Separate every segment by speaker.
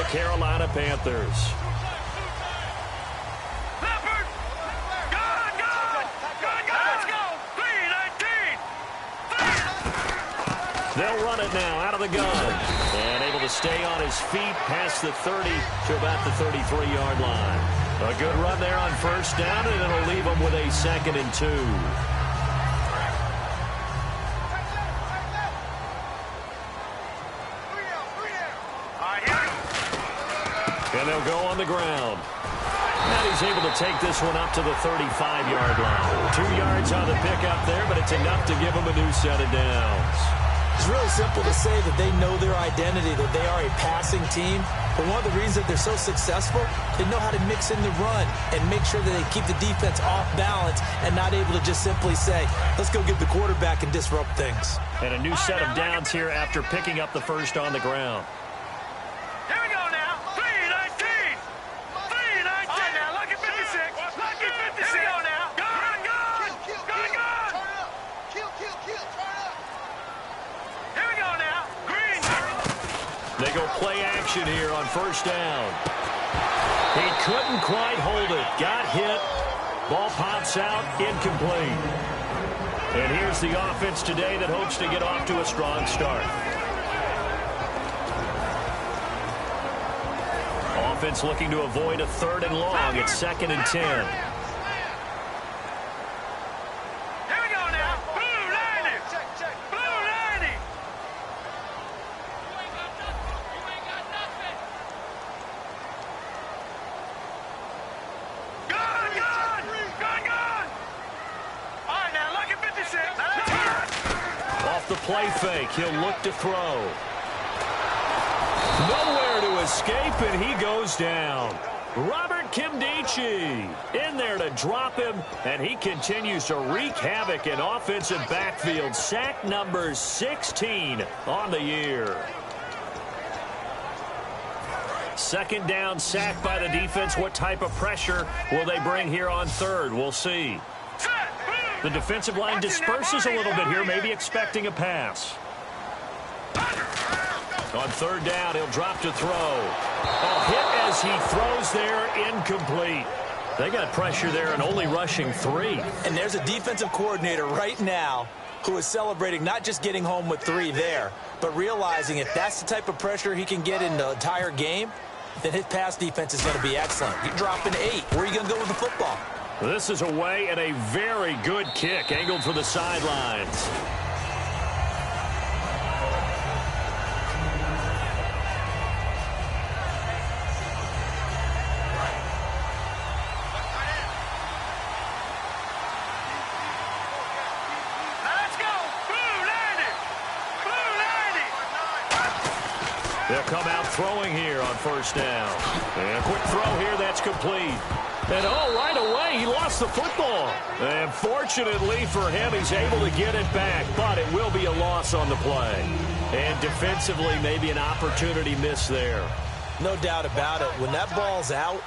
Speaker 1: the Carolina Panthers. They'll run it now out of the gun. And able to stay on his feet past the 30 to about the 33-yard line. A good run there on first down, and it'll leave them with a 2nd and 2. And they'll go on the ground. And he's able to take this one up to the 35-yard line. 2 yards on the pickup there, but it's enough to give him a new set of downs.
Speaker 2: It's really simple to say that they know their identity, that they are a passing team. But one of the reasons that they're so successful, they know how to mix in the run and make sure that they keep the defense off balance and not able to just simply say, let's go get the quarterback and disrupt things.
Speaker 1: And a new set of downs here after picking up the first on the ground.
Speaker 3: Here we go now. 3-19. 3-19. Now look at 56. Look at 56. Here we go now. Gun. Gun. Gun. Turn up. Kill. Turn up. Here we go now. Green.
Speaker 1: They go play action here on first down. He couldn't quite hold it. Got hit. Ball pops out. Incomplete. And here's the offense today that hopes to get off to a strong start. Offense looking to avoid a 3rd and long. It's 2nd and 10.
Speaker 3: Here we go now. Blue 90. Blue 90. You ain't got nothing. Gun. All right, now look at 56.
Speaker 1: Off the play fake, he'll look to throw. Nowhere to escape, and he goes down. Robert Kimdichie in there to drop him, and he continues to wreak havoc in offensive backfield. Sack number 16 on the year. 2nd down, sack by the defense. What type of pressure will they bring here on 3rd? We'll see. The defensive line disperses a little bit here, maybe expecting a pass. On 3rd down, he'll drop to throw. A hit as he throws there, incomplete. They got pressure there and only rushing 3.
Speaker 2: And there's a defensive coordinator right now who is celebrating not just getting home with 3 there, but realizing if that's the type of pressure he can get in the entire game, then his pass defense is going to be excellent. You're dropping 8. Where are you going to go with the football?
Speaker 1: This is away and a very good kick angled for the sidelines. They'll come out throwing here on first down. And a quick throw here, that's complete. And right away, he lost the football. And fortunately for him, he's able to get it back, but it will be a loss on the play. And defensively, maybe an opportunity missed there.
Speaker 2: No doubt about it. When that ball's out,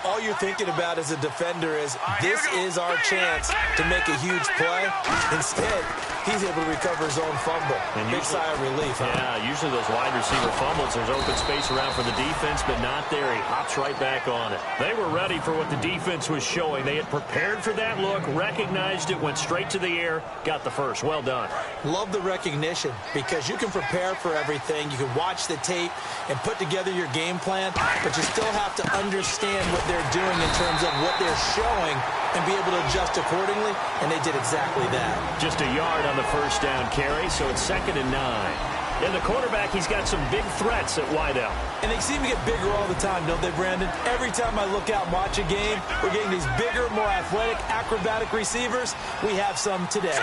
Speaker 2: all you're thinking about as a defender is, this is our chance to make a huge play. Instead, he's able to recover his own fumble. And big sigh of relief.
Speaker 1: Yeah, usually those wide receiver fumbles, there's open space around for the defense, but not there. He hops right back on it. They were ready for what the defense was showing. They had prepared for that look, recognized it, went straight to the air, got the first. Well done.
Speaker 2: Love the recognition, because you can prepare for everything. You can watch the tape and put together your game plan, but you still have to understand what they're doing in terms of what they're showing and be able to adjust accordingly, and they did exactly that.
Speaker 1: Just a yard on the first down carry, so it's 2nd and 9. And the quarterback, he's got some big threats at wideout.
Speaker 2: And they seem to get bigger all the time, don't they, Brandon? Every time I look out and watch a game, we're getting these bigger, more athletic, acrobatic receivers. We have some today.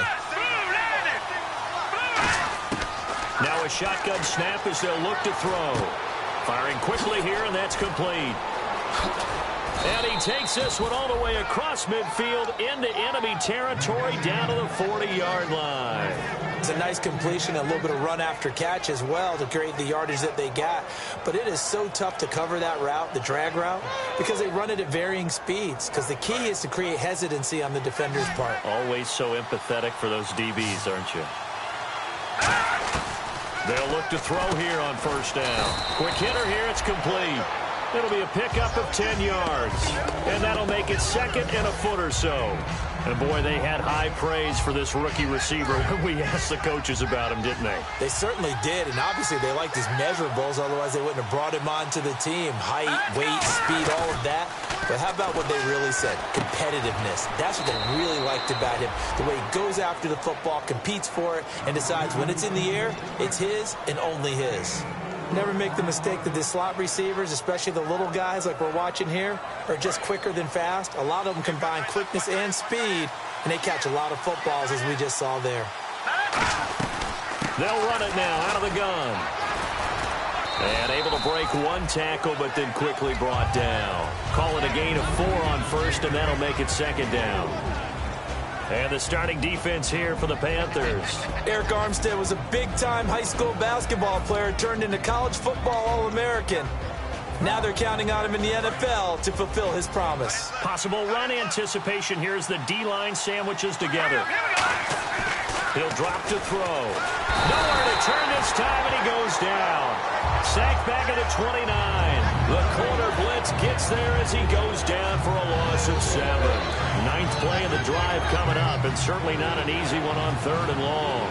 Speaker 1: Now a shotgun snap as they'll look to throw. Firing quickly here, and that's complete. And he takes this one all the way across midfield into enemy territory down to the 40-yard line.
Speaker 2: It's a nice completion, a little bit of run after catch as well to create the yardage that they got. But it is so tough to cover that route, the drag route, because they run it at varying speeds. Because the key is to create hesitancy on the defender's part.
Speaker 1: Always so empathetic for those DBs, aren't you? They'll look to throw here on first down. Quick hitter here, it's complete. It'll be a pickup of 10 yards. And that'll make it second and a foot or so. And, boy, they had high praise for this rookie receiver when we asked the coaches about him, didn't they?
Speaker 2: They certainly did, and obviously they liked his measurables. Otherwise, they wouldn't have brought him onto the team. Height, weight, speed, all of that. But how about what they really said? Competitiveness. That's what they really liked about him. The way he goes after the football, competes for it, and decides when it's in the air, it's his and only his. Never make the mistake that the slot receivers, especially the little guys like we're watching here, are just quicker than fast. A lot of them combine quickness and speed, and they catch a lot of footballs, as we just saw there.
Speaker 1: They'll run it now out of the gun. And able to break one tackle, but then quickly brought down. Call it a gain of 4 on first, and that'll make it second down. And the starting defense here for the Panthers.
Speaker 2: Eric Armstead was a big-time high school basketball player, turned into college football All-American. Now they're counting on him in the NFL to fulfill his promise.
Speaker 1: Possible run anticipation here as the D-line sandwiches together. He'll drop to throw. Nowhere to turn this time, and he goes down. Sacked back at the 29. The corner blitz gets there as he goes down for a loss of 7. 9th play of the drive coming up, and certainly not an easy one on 3rd and long.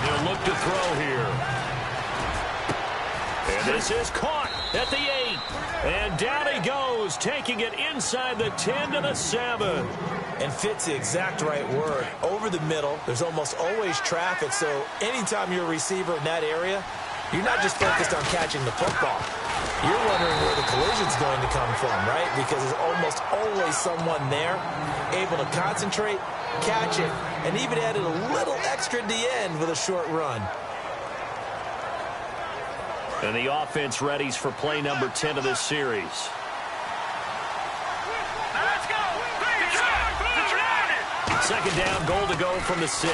Speaker 1: He'll look to throw here. And this is caught at the 8. And down he goes, taking it inside the 10 to the 7.
Speaker 2: And fits the exact right word. Over the middle, there's almost always traffic, so anytime you're a receiver in that area, you're not just focused on catching the football. You're wondering where the collision's going to come from, right? Because there's almost always someone there able to concentrate, catch it, and even added a little extra at the end with a short run.
Speaker 1: And the offense readies for play number 10 of this series. Second down, goal to go from the 6.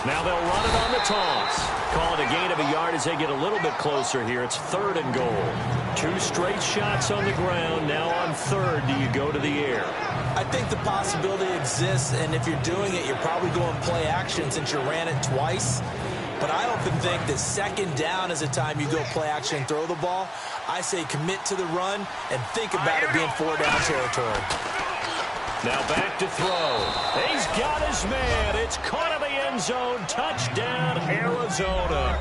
Speaker 1: Now they'll run it on the toss. Call it a gain of a yard as they get a little bit closer here. It's 3rd and goal. 2 straight shots on the ground. Now on 3rd, do you go to the air?
Speaker 2: I think the possibility exists, and if you're doing it, you're probably going play action since you ran it twice. But I often think that second down is a time you go play action and throw the ball. I say commit to the run and think about it being 4-down territory.
Speaker 1: Now back to throw. He's got his man. It's caught in the end zone. Touchdown, Arizona.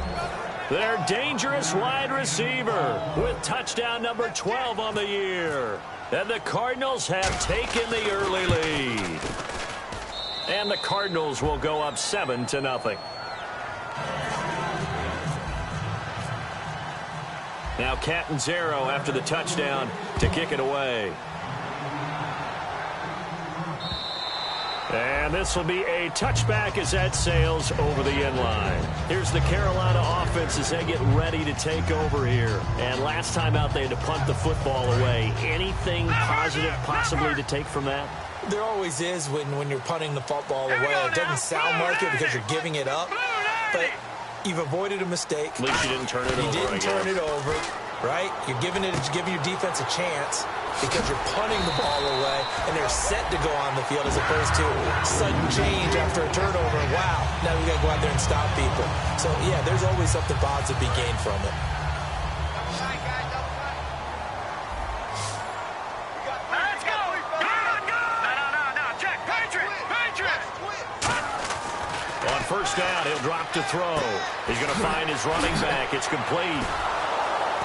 Speaker 1: Their dangerous wide receiver with touchdown number 12 on the year. And the Cardinals have taken the early lead. And the Cardinals will go up 7-0. Now Catanzaro after the touchdown to kick it away. And this will be a touchback as that sails over the end line. Here's the Carolina offense as they get ready to take over here. And last time out, they had to punt the football away. Anything positive possibly to take from that?
Speaker 2: There always is when you're punting the football away. It doesn't sound like it because you're giving it up, but you've avoided a mistake.
Speaker 1: At least you didn't turn it over.
Speaker 2: You didn't turn it over, right? You're giving your defense a chance because you're punting the ball away, and they're set to go on the field as opposed to sudden change after a turnover. Wow, now we got to go out there and stop people. So, yeah, there's always something positive to be gained from it.
Speaker 3: Let's go! No, check! Patriots!
Speaker 1: On first down, he'll drop to throw. He's going to find his running back. It's complete.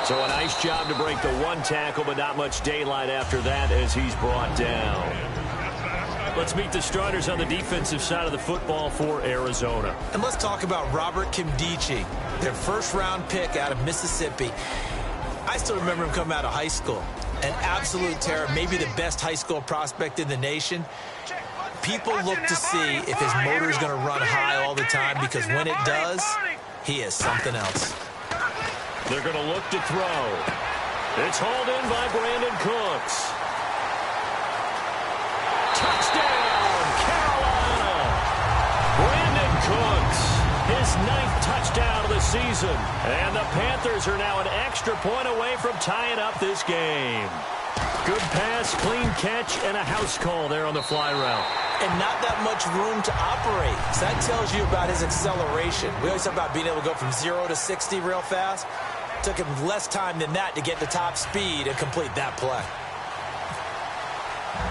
Speaker 1: So a nice job to break the 1 tackle, but not much daylight after that as he's brought down. Let's meet the starters on the defensive side of the football for Arizona.
Speaker 2: And let's talk about Robert Kimdichie, their first-round pick out of Mississippi. I still remember him coming out of high school. An absolute terror, maybe the best high school prospect in the nation. People look to see if his motor is going to run high all the time, because when it does, he is something else.
Speaker 1: They're going to look to throw. It's hauled in by Brandon Cooks. Touchdown, Carolina! Brandon Cooks, his 9th touchdown of the season. And the Panthers are now an extra point away from tying up this game. Good pass, clean catch, and a house call there on the fly route.
Speaker 2: and not that much room to operate. So that tells you about his acceleration. We always talk about being able to go from 0 to 60 real fast. Took him less time than that to get the top speed and complete that play.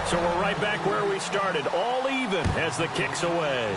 Speaker 1: So we're right back where we started, all even as the kick's away.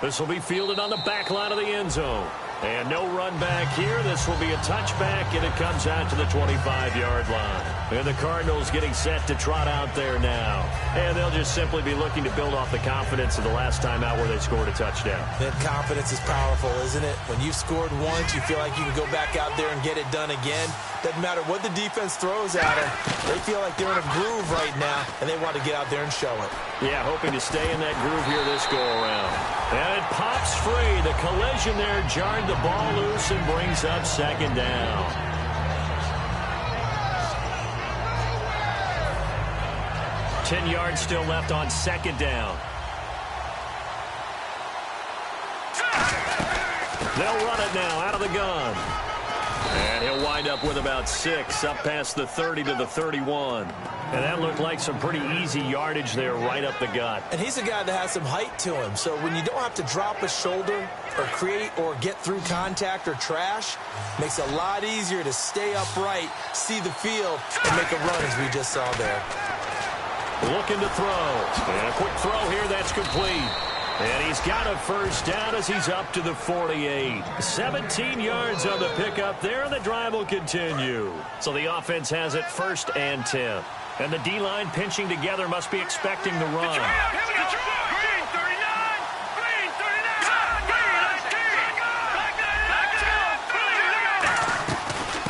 Speaker 1: This will be fielded on the back line of the end zone. And no run back here. This will be a touchback, and it comes out to the 25-yard line. And the Cardinals getting set to trot out there now. And they'll just simply be looking to build off the confidence of the last time out where they scored a touchdown.
Speaker 2: That confidence is powerful, isn't it? When you've scored once, you feel like you can go back out there and get it done again. Doesn't matter what the defense throws at them. They feel like they're in a groove right now, and they want to get out there and show it.
Speaker 1: Yeah, hoping to stay in that groove here this go-around. And it pops free. The collision there jarred the ball loose and brings up second down. Ten yards still left on second down. They'll run it now out of the gun. And he'll wind up with about 6, up past the 30 to the 31. And that looked like some pretty easy yardage there right up the gut.
Speaker 2: And he's a guy that has some height to him. So when you don't have to drop a shoulder or create or get through contact or trash, makes it a lot easier to stay upright, see the field, and make a run as we just saw there.
Speaker 1: Looking to throw. And a quick throw here that's complete. And he's got a first down as he's up to the 48. 17 yards on the pickup there, and the drive will continue. So the offense has it 1st and 10. And the D-line pinching together must be expecting the run.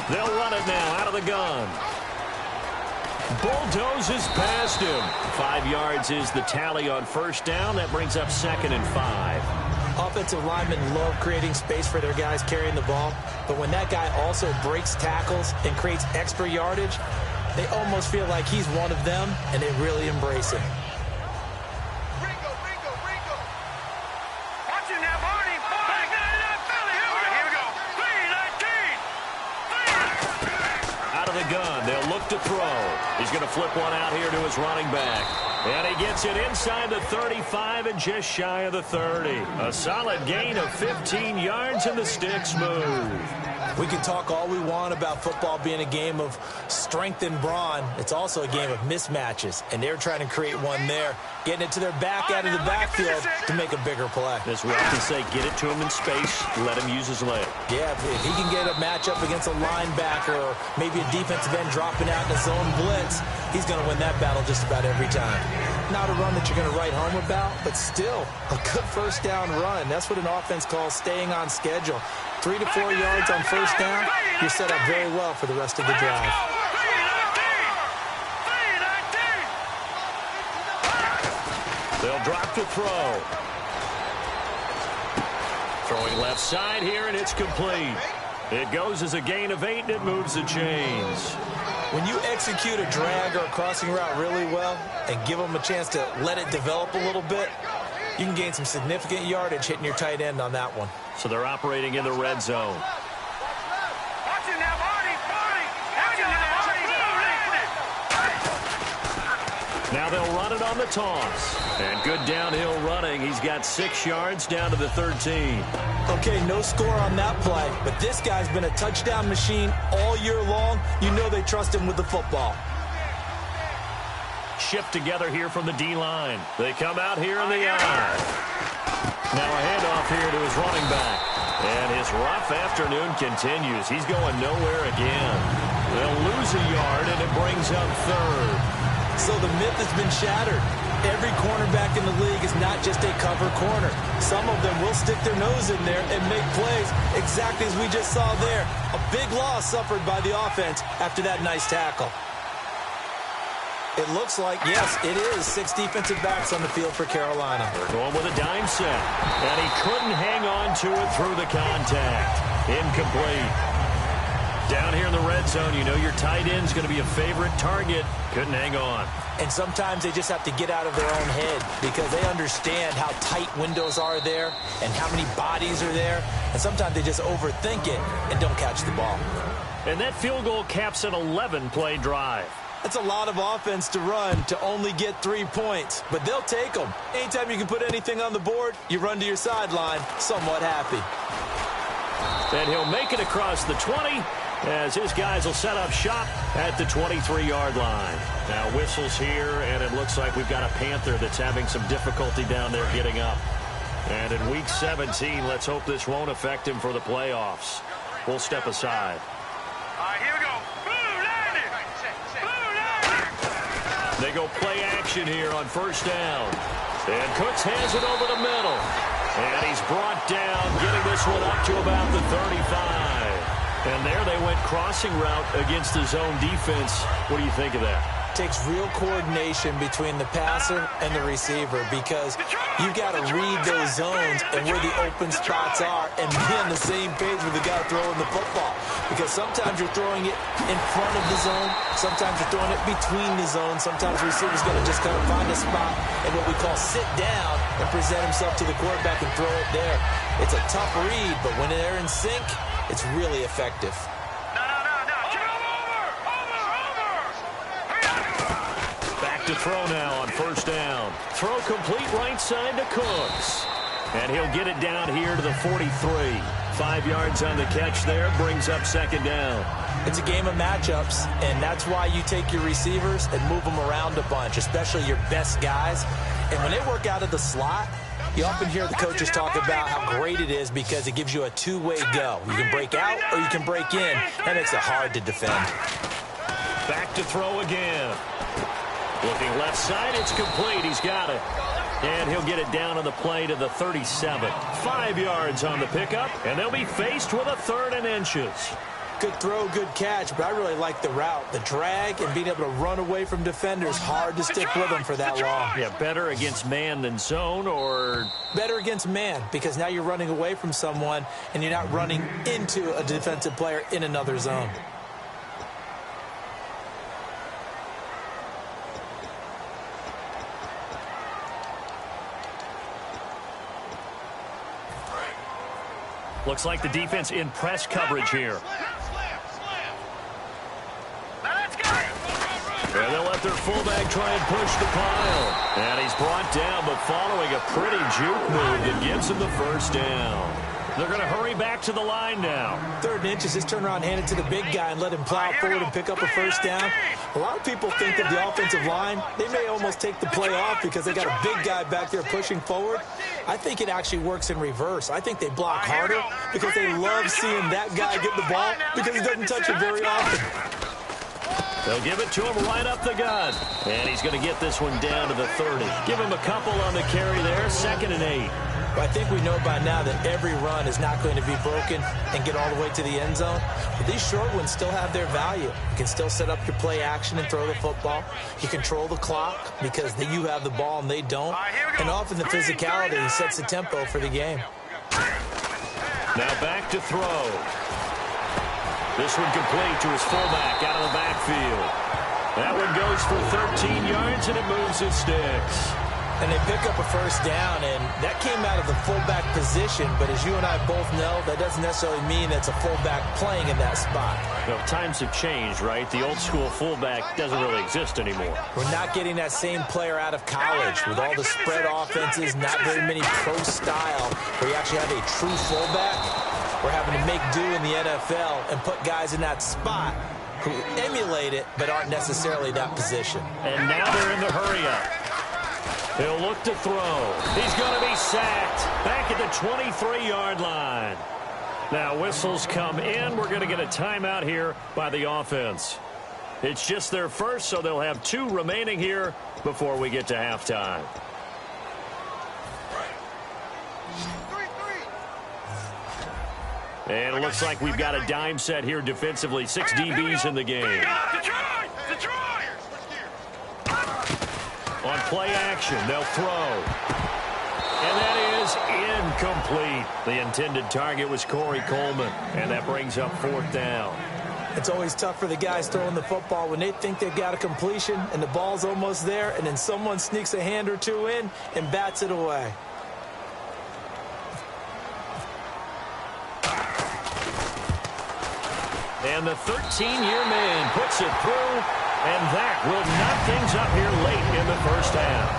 Speaker 1: They'll run it now out of the gun. Bulldozes past him. 5 yards is the tally on first down. That brings up 2nd and 5.
Speaker 2: Offensive linemen love creating space for their guys carrying the ball. But when that guy also breaks tackles and creates extra yardage, they almost feel like he's one of them, and they really embrace it.
Speaker 1: Gun. They'll look to throw. He's going to flip one out here to his running back. And he gets it inside the 35 and just shy of the 30. A solid gain of 15 yards, and the sticks move.
Speaker 2: We can talk all we want about football being a game of strength and brawn. It's also a game of mismatches, and they're trying to create one there, getting it to their back out of the backfield to make a bigger play.
Speaker 1: As we often say, get it to him in space, let him use his leg.
Speaker 2: Yeah, if he can get a matchup against a linebacker or maybe a defensive end dropping out in a zone blitz, he's going to win that battle just about every time. Not a run that you're going to write home about, but still a good first down run. That's what an offense calls staying on schedule. 3 to 4 yards on first down, you're set up very well for the rest of the drive.
Speaker 1: They'll drop to throw. Throwing left side here, and it's complete. It goes as a gain of 8, and it moves the chains.
Speaker 2: When you execute a drag or a crossing route really well and give them a chance to let it develop a little bit, you can gain some significant yardage hitting your tight end on that one.
Speaker 1: So they're operating in the red zone. Now they'll run it on the toss. And good downhill running. He's got 6 yards down to the 13.
Speaker 2: Okay, no score on that play, but this guy's been a touchdown machine all year long. You know they trust him with the football.
Speaker 1: Shift together here from the D-line. They come out here in the eye. Now a handoff here to his running back. And his rough afternoon continues. He's going nowhere again. They'll lose a yard, and it brings up 3rd.
Speaker 2: So the myth has been shattered. Every cornerback in the league is not just a cover corner. Some of them will stick their nose in there and make plays exactly as we just saw there. A big loss suffered by the offense after that nice tackle. It looks like, yes, it is 6 defensive backs on the field for Carolina.
Speaker 1: They're going with a dime set. And he couldn't hang on to it through the contact. Incomplete. Down here in the red zone, you know your tight end's going to be a favorite target. Couldn't hang on.
Speaker 2: And sometimes they just have to get out of their own head because they understand how tight windows are there and how many bodies are there. And sometimes they just overthink it and don't catch the ball.
Speaker 1: And that field goal caps an 11-play drive.
Speaker 2: That's a lot of offense to run to only get 3 points, but they'll take them. Anytime you can put anything on the board, you run to your sideline somewhat happy.
Speaker 1: And he'll make it across the 20 as his guys will set up shop at the 23-yard line. Now whistles here, and it looks like we've got a Panther that's having some difficulty down there getting up. And in Week 17, let's hope this won't affect him for the playoffs. We'll step aside.
Speaker 3: All right, here we go.
Speaker 1: They go play action here on first down. And Cooks has it over the middle. And he's brought down, getting this one up to about the 35. And there they went crossing route against the zone defense. What do you think of that?
Speaker 2: Takes real coordination between the passer and the receiver because you've got to read those zones and where the open spots are and be on the same page with the guy throwing the football. Because sometimes you're throwing it in front of the zone, sometimes you're throwing it between the zones, sometimes the receiver's going to just kind of find a spot and what we call sit down and present himself to the quarterback and throw it there. It's a tough read, but when they're in sync, it's really effective.
Speaker 1: To throw now on first down. Throw complete right side to Cooks. And he'll get it down here to the 43. 5 yards on the catch there, brings up second down.
Speaker 2: It's a game of matchups, and that's why you take your receivers and move them around a bunch, especially your best guys. And when they work out of the slot, you often hear the coaches talk about how great it is because it gives you a two-way go. You can break out or you can break in. That makes it hard to defend.
Speaker 1: Back to throw again. Looking left side, it's complete. He's got it. And he'll get it down on the play to the 37. 5 yards on the pickup, and they'll be faced with a 3rd and inches.
Speaker 2: Good throw, good catch, but I really like the route. The drag and being able to run away from defenders, hard to stick with them for that long.
Speaker 1: Yeah, better against man than zone, or?
Speaker 2: Better against man, because now you're running away from someone, and you're not running into a defensive player in another zone.
Speaker 1: Looks like the defense in press coverage here. And they'll let their fullback try and push the pile. And he's brought down, but following a pretty juke move that gives him the first down. They're going to hurry back to the line now.
Speaker 2: 3rd and inches, just turn around, hand it to the big guy, and let him plow forward and pick up a first down. A lot of people think that the offensive line, they may almost take the play off because they got a big guy back there pushing forward. I think it actually works in reverse. I think they block harder because they love seeing that guy get the ball because he doesn't touch it very often.
Speaker 1: They'll give it to him right up the gut. And he's going to get this one down to the 30. Give him a couple on the carry there, 2nd and 8.
Speaker 2: But I think we know by now that every run is not going to be broken and get all the way to the end zone. But these short ones still have their value. You can still set up your play action and throw the football. You control the clock because you have the ball and they don't. And often the physicality sets the tempo for the game.
Speaker 1: Now back to throw. This one complete to his fullback out of the backfield. That one goes for 13 yards, and it moves his sticks.
Speaker 2: And they pick up a first down, and that came out of the fullback position. But as you and I both know, that doesn't necessarily mean that's a fullback playing in that spot.
Speaker 1: Well, times have changed, right? The old school fullback doesn't really exist anymore.
Speaker 2: We're not getting that same player out of college with all the spread offenses, not very many pro style, where you actually have a true fullback. We're having to make do in the NFL and put guys in that spot who emulate it but aren't necessarily that position.
Speaker 1: And now they're in the hurry-up. He'll look to throw. He's going to be sacked back at the 23-yard line. Now whistles come in. We're going to get a timeout here by the offense. It's just their first, so they'll have 2 remaining here before we get to halftime. And it looks like we've got a dime set here defensively. 6 DBs in the game. On play action, they'll throw. And that is incomplete. The intended target was Corey Coleman, and that brings up 4th down.
Speaker 2: It's always tough for the guys throwing the football when they think they've got a completion and the ball's almost there, and then someone sneaks a hand or two in and bats it away.
Speaker 1: And the 13-year man puts it through And that will knock things up here late in the first half.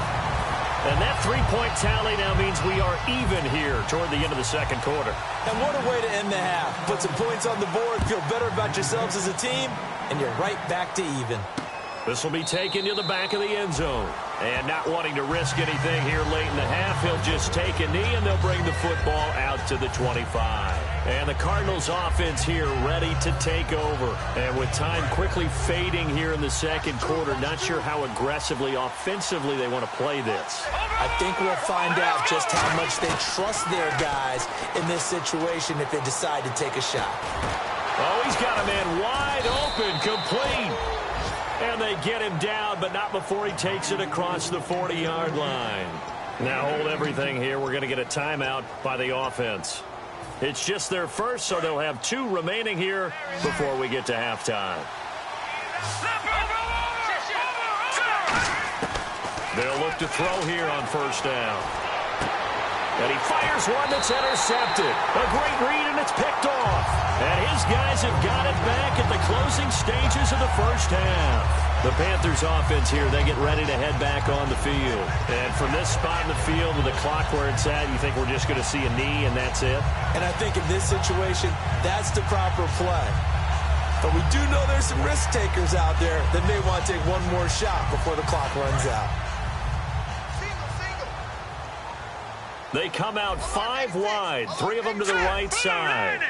Speaker 1: And that three-point tally now means we are even here toward the end of the second quarter.
Speaker 2: And what a way to end the half. Put some points on the board, feel better about yourselves as a team, and you're right back to even.
Speaker 1: This will be taken to the back of the end zone. And not wanting to risk anything here late in the half, he'll just take a knee, and they'll bring the football out to the 25. And the Cardinals offense here ready to take over. And with time quickly fading here in the second quarter, not sure how aggressively, offensively they want to play this.
Speaker 2: I think we'll find out just how much they trust their guys in this situation if they decide to take a shot.
Speaker 1: Oh, he's got a man wide open, complete. And they get him down, but not before he takes it across the 40-yard line. Now hold everything here. We're going to get a timeout by the offense. It's just their first, so they'll have 2 remaining here before we get to halftime. They'll look to throw here on first down. And he fires one that's intercepted. A great read, and it's picked off. And his guys have got it back at the closing stages of the first half. The Panthers offense here, they get ready to head back on the field. And from this spot in the field with the clock where it's at, you think we're just going to see a knee and that's it?
Speaker 2: And I think in this situation, that's the proper play. But we do know there's some risk takers out there that may want to take one more shot before the clock runs out.
Speaker 1: They come out 5 wide, 3 of them to the right side.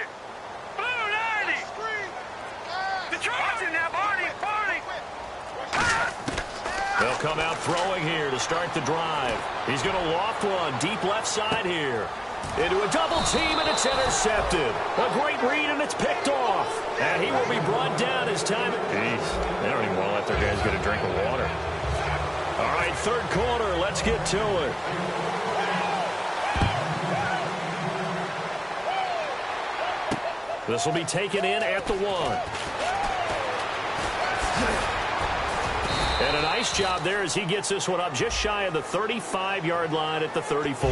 Speaker 1: They'll come out throwing here to start the drive. He's going to loft one deep left side here. Into a double team, and it's intercepted. A great read, and it's picked off. And he will be brought down as time. Jeez, they don't even want to let their guys get a drink of water. All right, third quarter, let's get to it. This will be taken in at the 1. And a nice job there as he gets this one up just shy of the 35-yard line at the 34.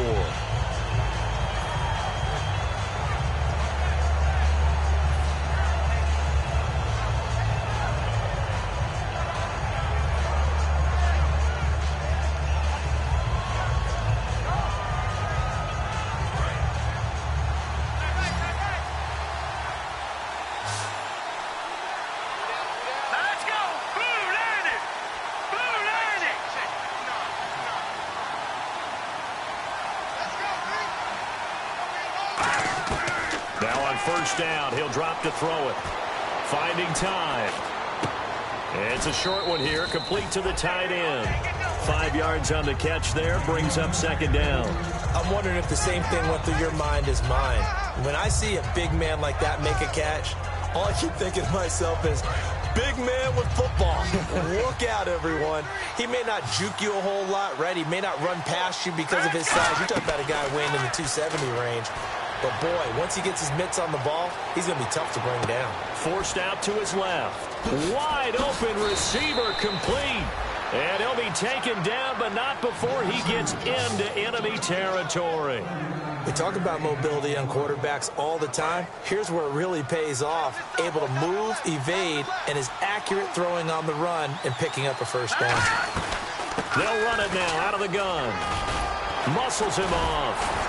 Speaker 1: First down, he'll drop to throw it. Finding time. It's a short one here, complete to the tight end. 5 yards on the catch there, brings up second down.
Speaker 2: I'm wondering if the same thing went through your mind as mine. When I see a big man like that make a catch, all I keep thinking to myself is, big man with football. Look out, everyone. He may not juke you a whole lot, right? He may not run past you because of his size. You're talking about a guy weighing in the 270 range. But, boy, once he gets his mitts on the ball, he's going to be tough to bring down.
Speaker 1: Forced out to his left. Wide open receiver complete. And he'll be taken down, but not before he gets into enemy territory.
Speaker 2: We talk about mobility on quarterbacks all the time. Here's where it really pays off. Able to move, evade, and is accurate throwing on the run and picking up a first down.
Speaker 1: They'll run it now out of the gun. Muscles him off.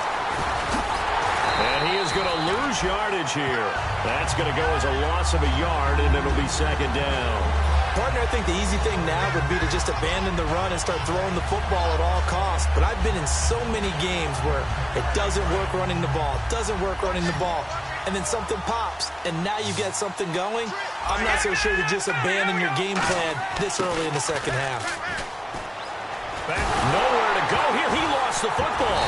Speaker 1: And he is going to lose yardage here. That's going to go as a loss of a yard, and it'll be second down.
Speaker 2: Partner, I think the easy thing now would be to just abandon the run and start throwing the football at all costs. But I've been in so many games where it doesn't work running the ball, and then something pops, and now you get something going. I'm not so sure to just abandon your game plan this early in the second half.
Speaker 1: Back nowhere to go here. He lost the football.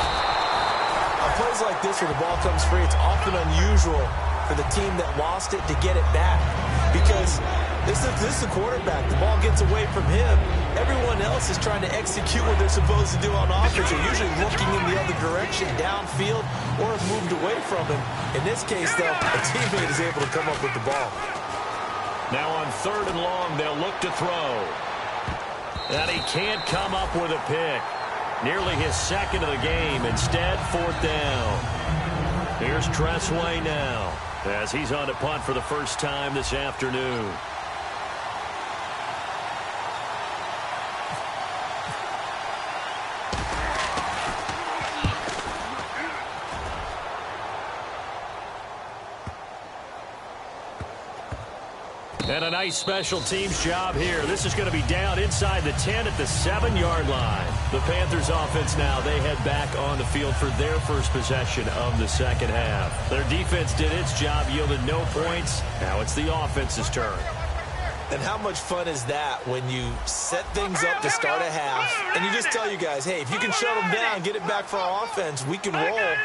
Speaker 2: On plays like this where the ball comes free, it's often unusual for the team that lost it to get it back. Because this is the quarterback. The ball gets away from him. Everyone else is trying to execute what they're supposed to do on offense. They're usually looking in the other direction, downfield, or have moved away from him. In this case, though, a teammate is able to come up with the ball.
Speaker 1: Now on 3rd and long, they'll look to throw. And he can't come up with a pick. Nearly his second of the game. Instead, 4th down. Here's Tressway now as he's on to punt for the first time this afternoon. And a nice special teams job here. This is going to be down inside the 10 at the 7-yard line. The Panthers offense now, they head back on the field for their first possession of the second half. Their defense did its job, yielded no points. Now it's the offense's turn.
Speaker 2: And how much fun is that when you set things up to start a half and you just tell you guys, hey, if you can shut them down, get it back for our offense, we can roll.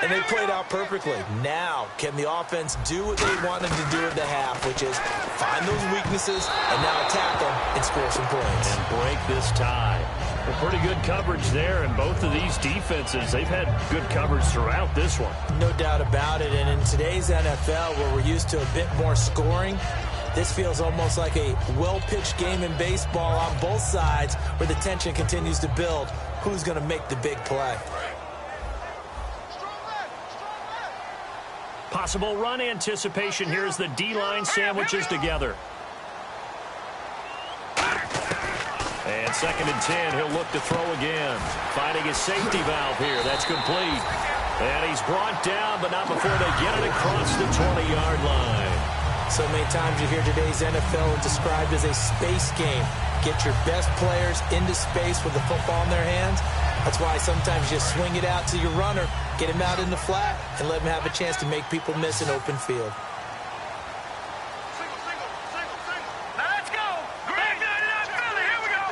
Speaker 2: And they played out perfectly. Now, can the offense do what they wanted to do at the half, which is find those weaknesses and now attack them and score some points.
Speaker 1: And break this tie. Well, pretty good coverage there, and both of these defenses, they've had good coverage throughout this one.
Speaker 2: No doubt about it. And in today's NFL, where we're used to a bit more scoring, this feels almost like a well-pitched game in baseball on both sides where the tension continues to build. Who's going to make the big play?
Speaker 1: Possible run anticipation here as the D-line sandwiches together. And 2nd and 10, he'll look to throw again. Finding his safety valve here. That's complete. And he's brought down, but not before they get it across the 20-yard line.
Speaker 2: So many times you hear today's NFL described as a space game. Get your best players into space with the football in their hands. That's why sometimes you swing it out to your runner, get him out in the flat, and let him have a chance to make people miss an open field.
Speaker 3: Now let's go. Greg, here we go.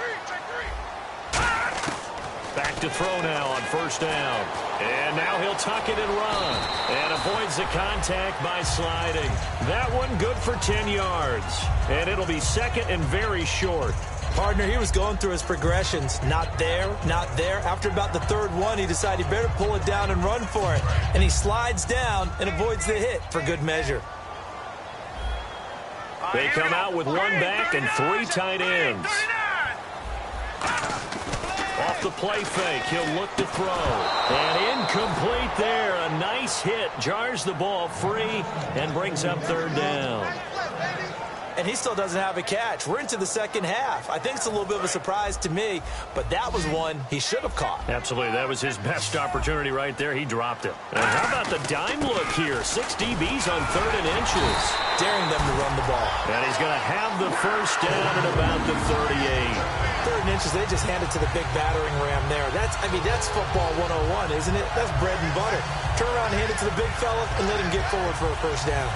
Speaker 1: Back to throw now on 1st down. And now he'll tuck it and run. And avoids the contact by sliding. That one good for 10 yards. And it'll be 2nd and very short.
Speaker 2: Partner, he was going through his progressions. Not there, not there. After about the 3rd one, he decided he better pull it down and run for it. And he slides down and avoids the hit for good measure.
Speaker 1: They come out with 1 back and 3 tight ends. Off the play fake, he'll look to throw. And incomplete there. A nice hit. Jars the ball free and brings up 3rd down.
Speaker 2: And he still doesn't have a catch. We're into the second half. I think it's a little bit of a surprise to me, but that was one he should have caught.
Speaker 1: Absolutely. That was his best opportunity right there. He dropped it. And how about the dime look here? 6 DBs on 3rd and inches.
Speaker 2: Daring them to run the ball.
Speaker 1: And he's going to have the 1st down at about the 38.
Speaker 2: 3rd and inches, they just hand it to the big battering ram there. That's football 101, isn't it? That's bread and butter. Turn around and hand it to the big fella and let him get forward for a 1st down.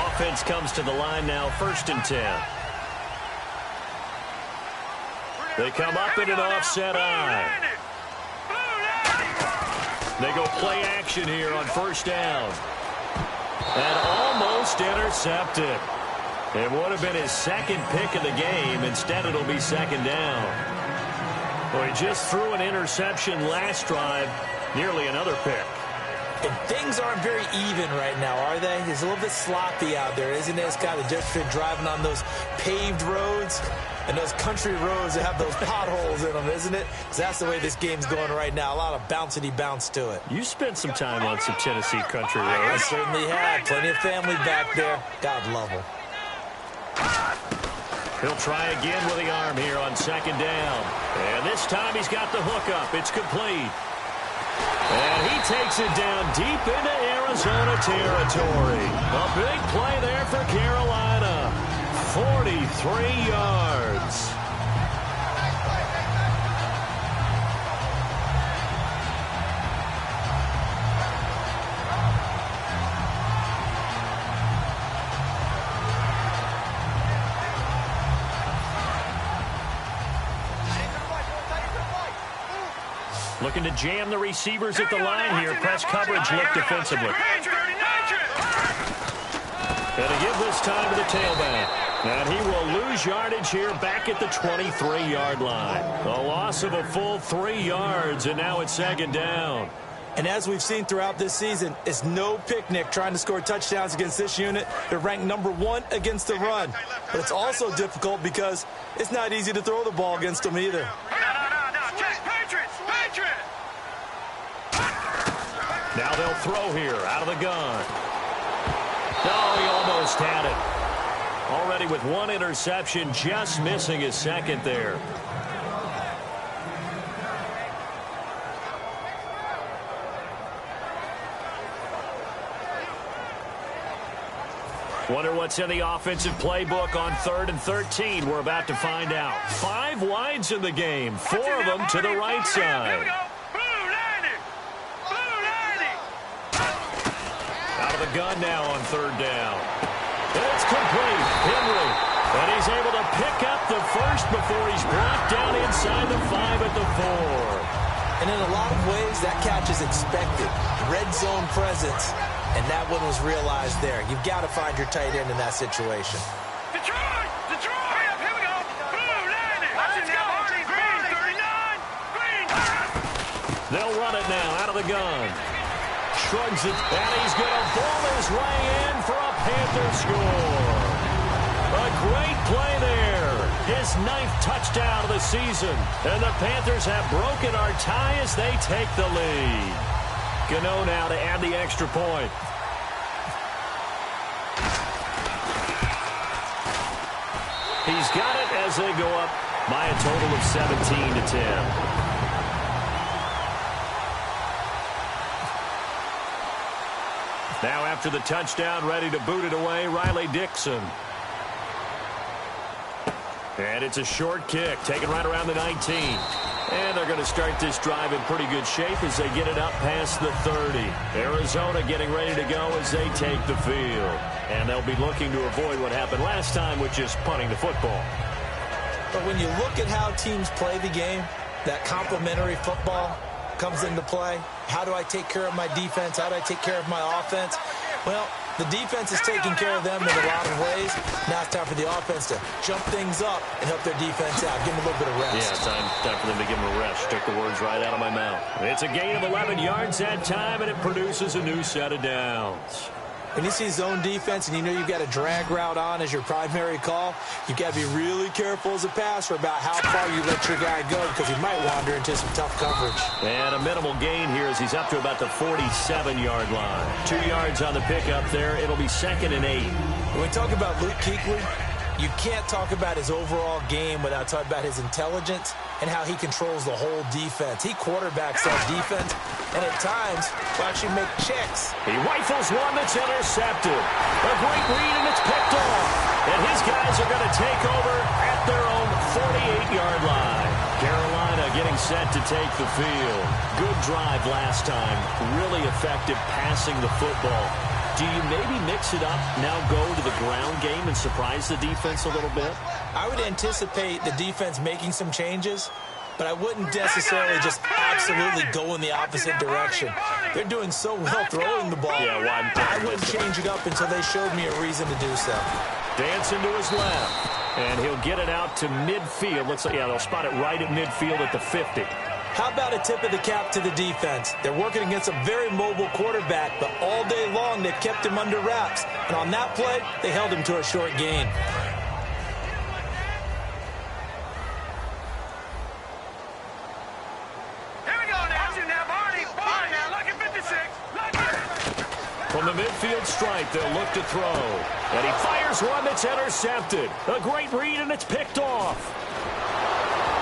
Speaker 1: Offense comes to the line now, 1st and 10. They come up in an offset eye. They go play action here on 1st down. And almost intercepted. It would have been his 2nd pick of the game. Instead, it'll be 2nd down. Well, he just threw an interception last drive. Nearly another pick.
Speaker 2: And things aren't very even right now, are they? It's a little bit sloppy out there, isn't it? It's kind of different between driving on those paved roads and those country roads that have those potholes in them, isn't it? 'Cause that's the way this game's going right now. A lot of bouncy bounce to it.
Speaker 1: You spent some time on some Tennessee country
Speaker 2: I
Speaker 1: roads.
Speaker 2: certainly have. Plenty of family back there. God love them.
Speaker 1: He'll try again with the arm here on 2nd down. And this time he's got the hook up. It's complete. And he takes it down deep into Arizona territory. A big play there for Carolina. 43 yards. Looking to jam the receivers at the line here. Press coverage look defensively. And to give this time to the tailback. And he will lose yardage here back at the 23-yard line. A loss of a full 3 yards, and now it's 2nd down.
Speaker 2: And as we've seen throughout this season, it's no picnic trying to score touchdowns against this unit. They're ranked #1 against the run. But it's also difficult because it's not easy to throw the ball against them either.
Speaker 1: Now they'll throw here out of the gun. Oh, he almost had it. Already with 1 interception, just missing his 2nd there. Wonder what's in the offensive playbook on 3rd and 13. We're about to find out. 5 wides in the game, 4 of them to the right side. Out of the gun now on 3rd down. And it's complete. Henry. And he's able to pick up the first before he's brought down inside the 5 at the 4.
Speaker 2: And in a lot of ways, that catch is expected. Red zone presence, and that one was realized there. You've got to find your tight end in that situation.
Speaker 3: Detroit! Detroit! Hurry up, here we go! Blue, landing! Let's go! Green, 39! Green!
Speaker 1: They'll run it now out of the gun. Shrugs it, and he's going to ball his way in for a Panther score. A great play there. His 9th touchdown of the season. And the Panthers have broken our tie as they take the lead. Gano now to add the extra point. He's got it as they go up by a total of 17-10. Now after the touchdown, ready to boot it away, Riley Dixon. And it's a short kick, taken right around the 19. And they're going to start this drive in pretty good shape as they get it up past the 30. Arizona getting ready to go as they take the field. And they'll be looking to avoid what happened last time, which is punting the football.
Speaker 2: But when you look at how teams play the game, that complementary football comes into play. How do I take care of my defense? How do I take care of my offense? Well, the defense is taking care of them in a lot of ways. Now it's time for the offense to jump things up and help their defense out. Give them a little bit of rest.
Speaker 1: Yeah, time for them to give them a rest. Took the words right out of my mouth. It's a gain of 11 yards that time, and it produces a new set of downs.
Speaker 2: When you see zone defense and you know you've got a drag route on as your primary call, you've got to be really careful as a passer about how far you let your guy go because he might wander into some tough coverage.
Speaker 1: And a minimal gain here as he's up to about the 47-yard line. 2 yards on the pickup there. It'll be 2nd and 8.
Speaker 2: When we talk about Luke Kuechly, you can't talk about his overall game without talking about his intelligence and how he controls the whole defense. He quarterbacks that defense, and at times will actually make checks.
Speaker 1: He rifles one that's intercepted. A great read, and it's picked off. And his guys are going to take over at their own 48-yard line. Carolina getting set to take the field. Good drive last time. Really effective passing the football. Do you maybe mix it up, now go to the ground game and surprise the defense a little bit?
Speaker 2: I would anticipate the defense making some changes, but I wouldn't necessarily just absolutely go in the opposite direction. They're doing so well throwing the ball.
Speaker 1: Yeah,
Speaker 2: I wouldn't change it up until they showed me a reason to do so.
Speaker 1: Dancing to his left, and he'll get it out to midfield. Looks like, yeah, they'll spot it right at midfield at the 50.
Speaker 2: How about a tip of the cap to the defense? They're working against a very mobile quarterback, but all day long they've kept him under wraps. And on that play, they held him to a short gain.
Speaker 3: Here we go now. Watch it now, Barney. Barney now, lucky 56. Lucky.
Speaker 1: From the midfield stripe, they'll look to throw. And he fires one that's intercepted. A great read, and it's picked off.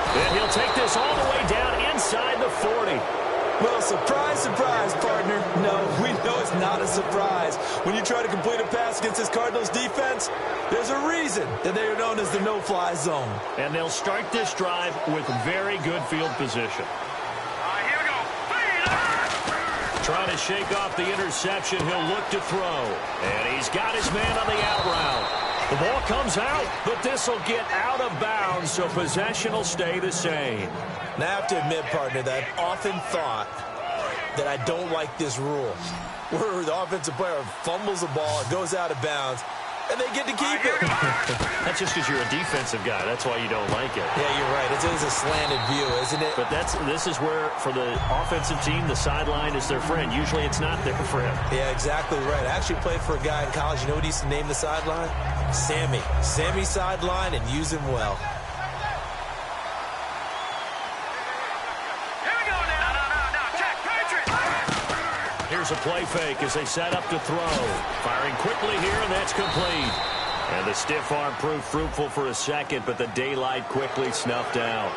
Speaker 1: And he'll take this all the way down inside the 40.
Speaker 2: Well, surprise, surprise, partner. No, we know it's not a surprise. When you try to complete a pass against this Cardinals defense, there's a reason that they are known as the no-fly zone.
Speaker 1: And they'll start this drive with very good field position.
Speaker 3: All right, here we go.
Speaker 1: Trying to shake off the interception, he'll look to throw. And he's got his man on the out route. The ball comes out, but this will get out of bounds, so possession will stay the same.
Speaker 2: Now, I have to admit, partner, that I've often thought that I don't like this rule, where the offensive player fumbles the ball, it goes out of bounds, and they get to keep it.
Speaker 1: That's just because you're a defensive guy. That's why you don't like it.
Speaker 2: Yeah, you're right. It is a slanted view, isn't it?
Speaker 1: But this is where, for the offensive team, the sideline is their friend. Usually it's not there for him.
Speaker 2: Yeah, exactly right. I actually played for a guy in college. You know what he used to name the sideline? Sammy. Sammy sideline, and use him well.
Speaker 3: Here we go now. No. Check, Patriot.
Speaker 1: Here's a play fake as they set up to throw. Firing quickly here, and that's complete. And the stiff arm proved fruitful for a second, but the daylight quickly snuffed out.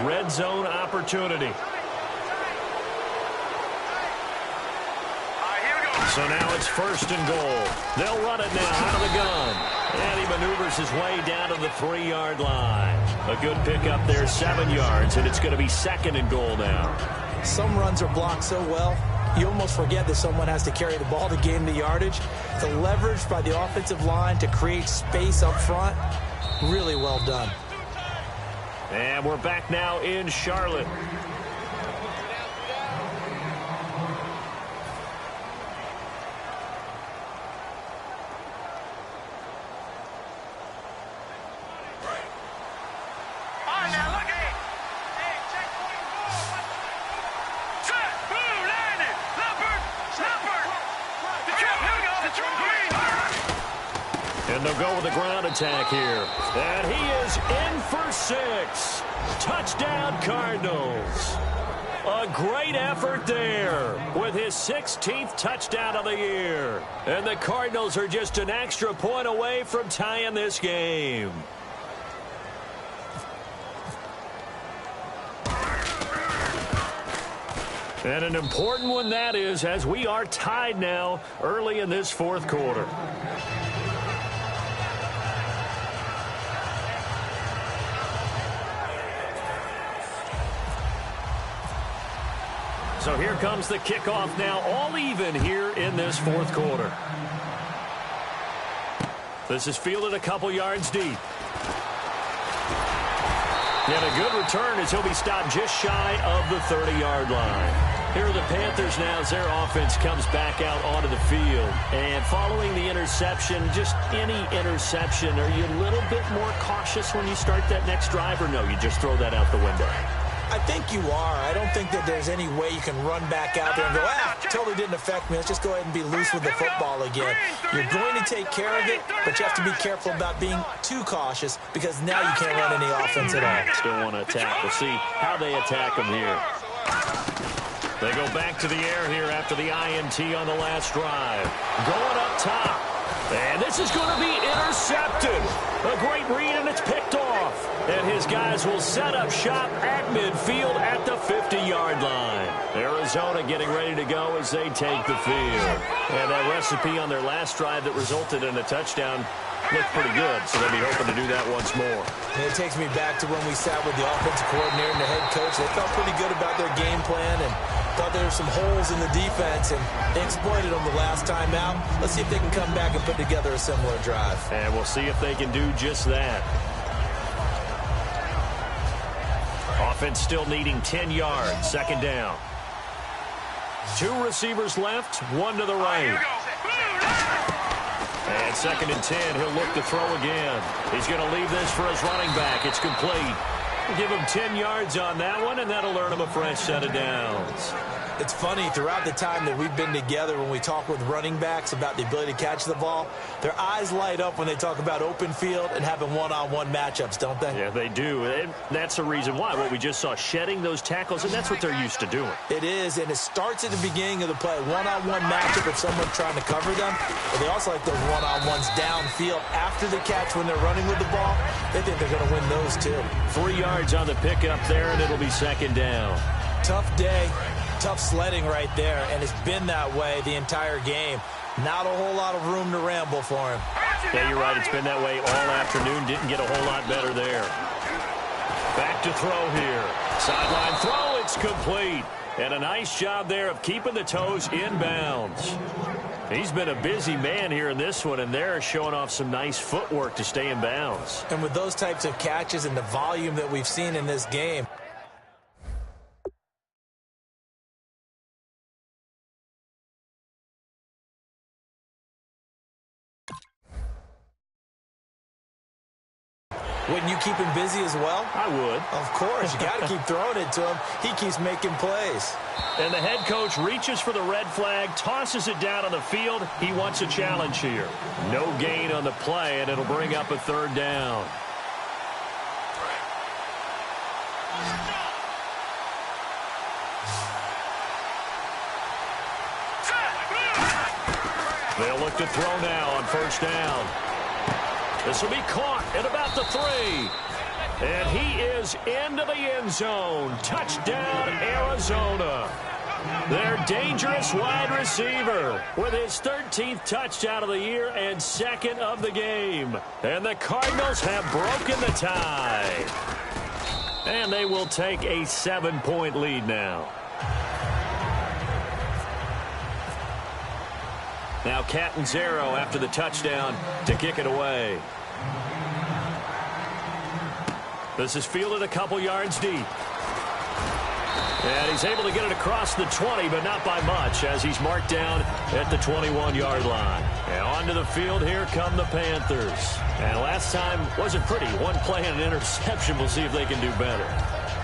Speaker 1: Red zone opportunity. So now it's 1st and goal. They'll run it now out of the gun. And he maneuvers his way down to the 3-yard line. A good pickup there, 7 yards, and it's going to be 2nd and goal now.
Speaker 2: Some runs are blocked so well, you almost forget that someone has to carry the ball to gain the yardage. The leverage by the offensive line to create space up front, really well done.
Speaker 1: And we're back now in Charlotte. And they'll go with the ground attack here. And he is in for 6. Touchdown, Cardinals. A great effort there with his 16th touchdown of the year. And the Cardinals are just an extra point away from tying this game. And an important one that is, as we are tied now early in this 4th quarter. So here comes the kickoff now, all even here in this 4th quarter. This is fielded a couple yards deep. And a good return as he'll be stopped just shy of the 30-yard line. Here are the Panthers now as their offense comes back out onto the field. And following the interception, just any interception, are you a little bit more cautious when you start that next drive, or no, you just throw that out the window?
Speaker 2: I think you are. I don't think that there's any way you can run back out there and go, totally didn't affect me. Let's just go ahead and be loose with the football again. You're going to take care of it, but you have to be careful about being too cautious because now you can't run any offense at all.
Speaker 1: Still want to attack. We'll see how they attack them here. They go back to the air here after the INT on the last drive. Going up top. And this is going to be intercepted. A great read, and it's picked off. And his guys will set up shop at midfield at the 50-yard line. Arizona getting ready to go as they take the field. And that recipe on their last drive that resulted in a touchdown looked pretty good, so they'll be hoping to do that once more.
Speaker 2: And it takes me back to when we sat with the offensive coordinator and the head coach. They felt pretty good about their game plan and thought there were some holes in the defense, and they exploited them the last time out. Let's see if they can come back and put together a similar drive.
Speaker 1: And we'll see if they can do just that. Offense still needing 10 yards, 2nd down. 2 receivers left, 1 to the right. And 2nd and 10, he'll look to throw again. He's going to leave this for his running back. It's complete. We'll give him 10 yards on that one, and that'll earn him a fresh set of downs.
Speaker 2: It's funny, throughout the time that we've been together, when we talk with running backs about the ability to catch the ball, their eyes light up when they talk about open field and having one-on-one matchups, don't they?
Speaker 1: Yeah, they do. And that's the reason why. What we just saw, shedding those tackles, and that's what they're used to doing.
Speaker 2: It is, and it starts at the beginning of the play. One-on-one matchup if someone's trying to cover them. But they also like those one-on-ones downfield after the catch when they're running with the ball. They think they're going to win those, too.
Speaker 1: 3 yards on the pickup there, and it'll be 2nd down.
Speaker 2: Tough day. Tough sledding right there, and it's been that way the entire game. Not a whole lot of room to ramble for him.
Speaker 1: Yeah, you're right. It's been that way all afternoon. Didn't get a whole lot better there. Back to throw here. Sideline throw. It's complete. And a nice job there of keeping the toes inbounds. He's been a busy man here in this one, and they're showing off some nice footwork to stay in bounds.
Speaker 2: And with those types of catches and the volume that we've seen in this game, wouldn't you keep him busy as well?
Speaker 1: I would.
Speaker 2: Of course. You got to keep throwing it to him. He keeps making plays.
Speaker 1: And the head coach reaches for the red flag, tosses it down on the field. He wants a challenge here. No gain on the play, and it'll bring up a 3rd down. They'll look to throw now on 1st down. This will be caught at about the 3. And he is into the end zone. Touchdown, Arizona. Their dangerous wide receiver with his 13th touchdown of the year and second of the game. And the Cardinals have broken the tie. And they will take a 7-point lead now. Now Catanzaro after the touchdown to kick it away. This is fielded a couple yards deep. And he's able to get it across the 20, but not by much, as he's marked down at the 21-yard line. And onto the field, here come the Panthers. And last time wasn't pretty. One play and an interception. We'll see if they can do better.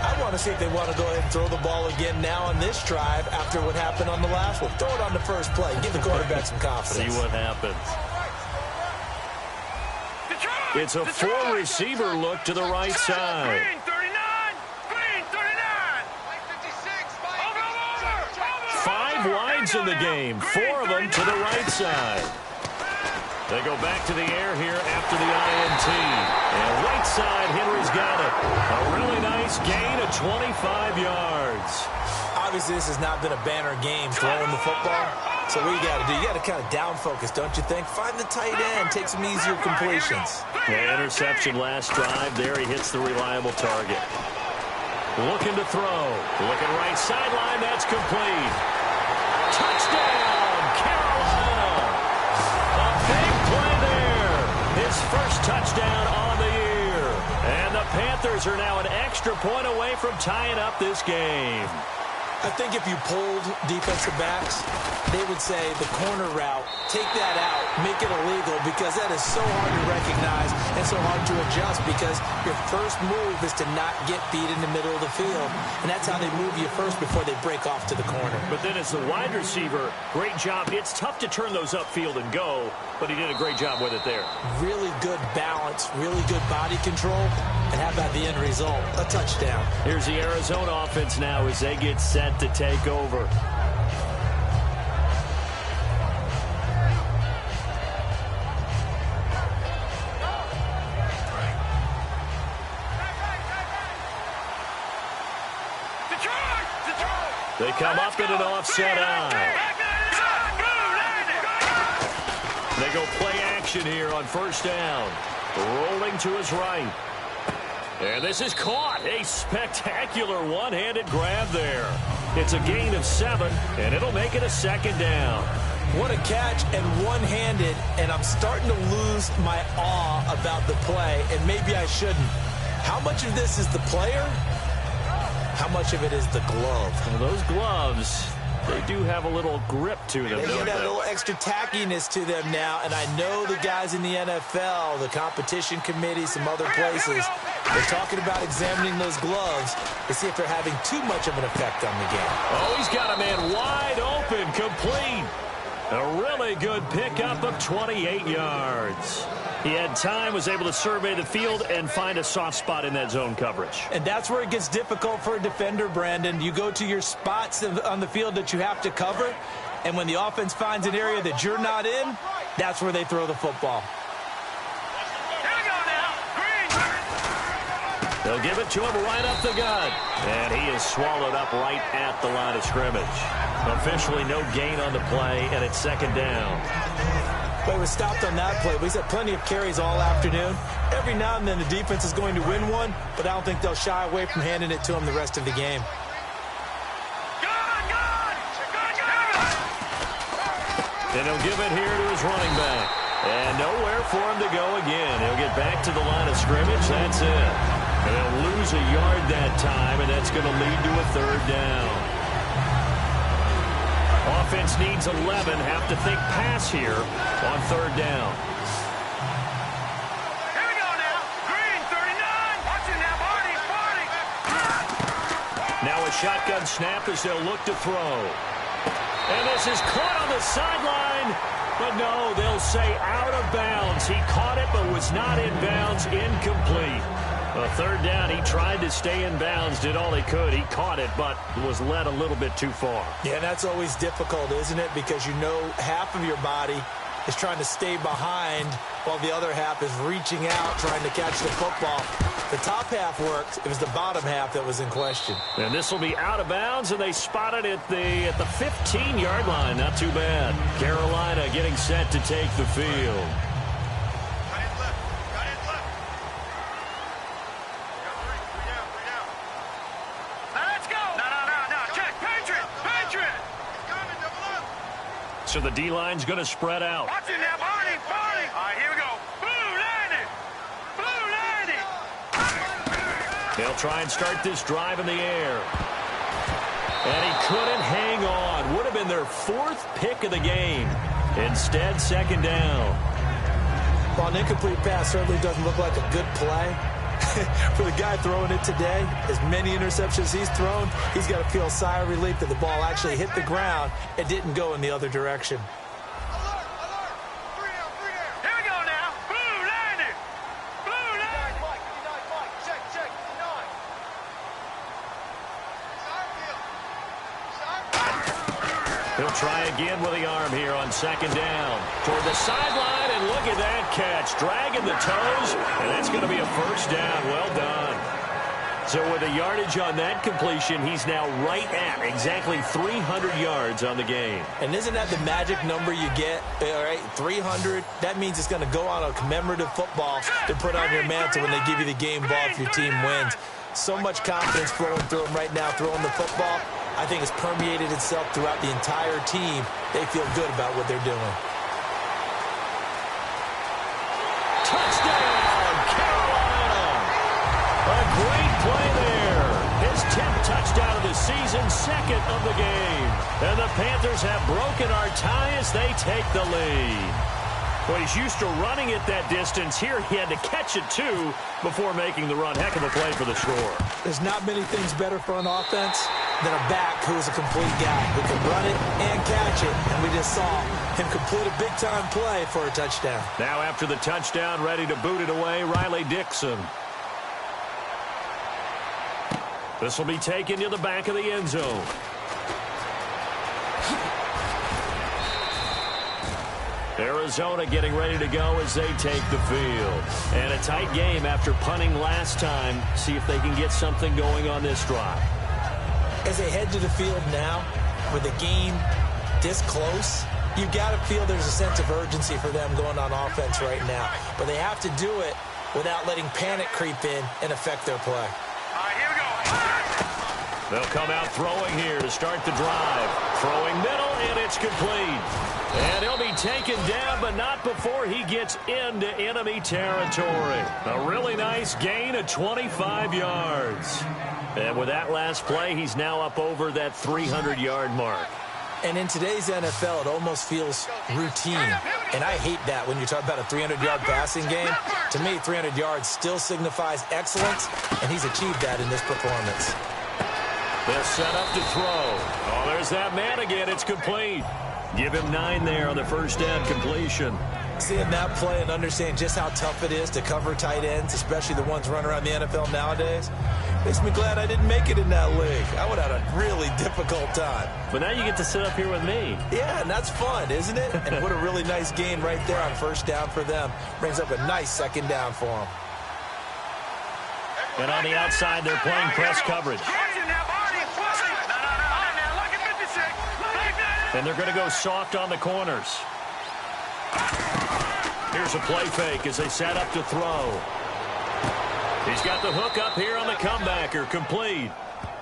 Speaker 2: I want to see if they want to go ahead and throw the ball again now on this drive after what happened on the last one. Throw it on the first play. Give the quarterback some confidence.
Speaker 1: See what happens. It's a four-receiver look to the right side.
Speaker 3: Green 39. Green 39.
Speaker 1: 5 wides in the game. 4 of them to the right side. They go back to the air here after the INT. And right side, Henry's got it. A really nice gain of 25 yards.
Speaker 2: Obviously, this has not been a banner game throwing the football. So what you got to do, you got to kind of down focus, don't you think? Find the tight end, take some easier completions.
Speaker 1: Yeah, interception last drive. There he hits the reliable target. Looking to throw. Looking right sideline. That's complete. Touchdown, Carolina. A big play there. His first touchdown on the year. And the Panthers are now an extra point away from tying up this game.
Speaker 2: I think if you polled defensive backs, they would say the corner route, take that out, make it illegal, because that is so hard to recognize and so hard to adjust, because your first move is to not get beat in the middle of the field. And that's how they move you first before they break off to the corner.
Speaker 1: But then as the wide receiver, great job. It's tough to turn those upfield and go, but he did a great job with it there.
Speaker 2: Really good balance, really good body control. And how about the end result? A touchdown.
Speaker 1: Here's the Arizona offense now as they get set to take over. They come up in an offset eye. They go play action here on first down. Rolling to his right. And this is caught. A spectacular one-handed grab there. It's a gain of 7, and it'll make it a second down.
Speaker 2: What a catch, and one-handed, and I'm starting to lose my awe about the play, and maybe I shouldn't. How much of this is the player? How much of it is the glove?
Speaker 1: Well, those gloves, they do have a little grip to them,
Speaker 2: They
Speaker 1: don't
Speaker 2: get a
Speaker 1: they?
Speaker 2: little extra tackiness to them now, and I know the guys in the NFL, the competition committee, some other places, they're talking about examining those gloves to see if they're having too much of an effect on the game.
Speaker 1: Oh, he's got a man wide open, complete. A really good pickup of 28 yards. He had time, was able to survey the field and find a soft spot in that zone coverage.
Speaker 2: And that's where it gets difficult for a defender, Brandon. You go to your spots on the field that you have to cover, and when the offense finds an area that you're not in, that's where they throw the football.
Speaker 1: They'll give it to him right up the gut. And he is swallowed up right at the line of scrimmage. Officially no gain on the play, and it's second down.
Speaker 2: Well, he was stopped on that play, but he's had plenty of carries all afternoon. Every now and then the defense is going to win one, but I don't think they'll shy away from handing it to him the rest of the game.
Speaker 1: And he'll give it here to his running back. And nowhere for him to go again. He'll get back to the line of scrimmage. That's it. And they'll lose a yard that time, and that's going to lead to a third down. Offense needs 11. Have to think pass here on third down.
Speaker 3: Here we go now. Green 39. Watch it now, Barney.
Speaker 1: Now a shotgun snap as they'll look to throw. And this is caught on the sideline. But no, they'll say out of bounds. He caught it but was not in bounds. Incomplete. A third down, he tried to stay in bounds, did all he could. He caught it, but was led a little bit too far.
Speaker 2: Yeah, that's always difficult, isn't it? Because you know half of your body is trying to stay behind while the other half is reaching out, trying to catch the football. The top half worked. It was the bottom half that was in question.
Speaker 1: And this will be out of bounds, and they spot it at the 15-yard line. Not too bad. Carolina getting set to take the field. So the D-line's going to spread out.
Speaker 3: Watch it now, Barney. All right, here we go. Blue landing.
Speaker 1: They'll try and start this drive in the air. And he couldn't hang on. Would have been their 4th pick of the game. Instead, second down.
Speaker 2: Well, an incomplete pass certainly doesn't look like a good play. For the guy throwing it today, as many interceptions he's thrown, he's got to feel a sigh of relief that the ball actually hit the ground and didn't go in the other direction.
Speaker 3: Here we go now. Blue landing. Check.
Speaker 1: He'll try again with the arm here on second down. Toward the sideline, and look at that catch. Dragging the toes, and that's going to be a first down. Well done. So with the yardage on that completion, he's now right at exactly 300 yards on the game.
Speaker 2: And isn't that the magic number you get? All right, 300. That means it's going to go on a commemorative football to put on your mantle when they give you the game ball if your team wins. So much confidence flowing through him right now, throwing the football. I think it's permeated itself throughout the entire team. They feel good about what they're doing.
Speaker 1: Touchdown, Carolina! A great play there. His 10th touchdown of the season, 2nd of the game. And the Panthers have broken our tie as they take the lead. Well, he's used to running it that distance. Here he had to catch it, too, before making the run. Heck of a play for the score.
Speaker 2: There's not many things better for an offense than a back who's a complete guy who can run it and catch it. And we just saw him complete a big-time play for a touchdown.
Speaker 1: Now after the touchdown, ready to boot it away, Riley Dixon. This will be taken to the back of the end zone. Arizona getting ready to go as they take the field. And a tight game after punting last time. See if they can get something going on this drive.
Speaker 2: As they head to the field now, with the game this close, you've got to feel there's a sense of urgency for them going on offense right now. But they have to do it without letting panic creep in and affect their play.
Speaker 3: All right, here we go.
Speaker 1: They'll come out throwing here to start the drive. Throwing middle, and it's complete. And he'll be taken down, but not before he gets into enemy territory. A really nice gain of 25 yards. And with that last play, he's now up over that 300-yard mark.
Speaker 2: And in today's NFL, it almost feels routine. And I hate that when you talk about a 300-yard passing game. To me, 300 yards still signifies excellence, and he's achieved that in this performance.
Speaker 1: They'll set up to throw. Oh, there's that man again. It's complete. Give him 9 there on the first down completion.
Speaker 2: Seeing that play and understand just how tough it is to cover tight ends, especially the ones running around the NFL nowadays, makes me glad I didn't make it in that league. I would have had a really difficult time.
Speaker 1: But now you get to sit up here with me.
Speaker 2: Yeah, and that's fun, isn't it? And what a really nice gain right there on first down for them. Brings up a nice second down for them.
Speaker 1: And on the outside, they're playing press coverage. And they're going to go soft on the corners. Here's a play fake as they set up to throw. He's got the hook up here on the comebacker, complete.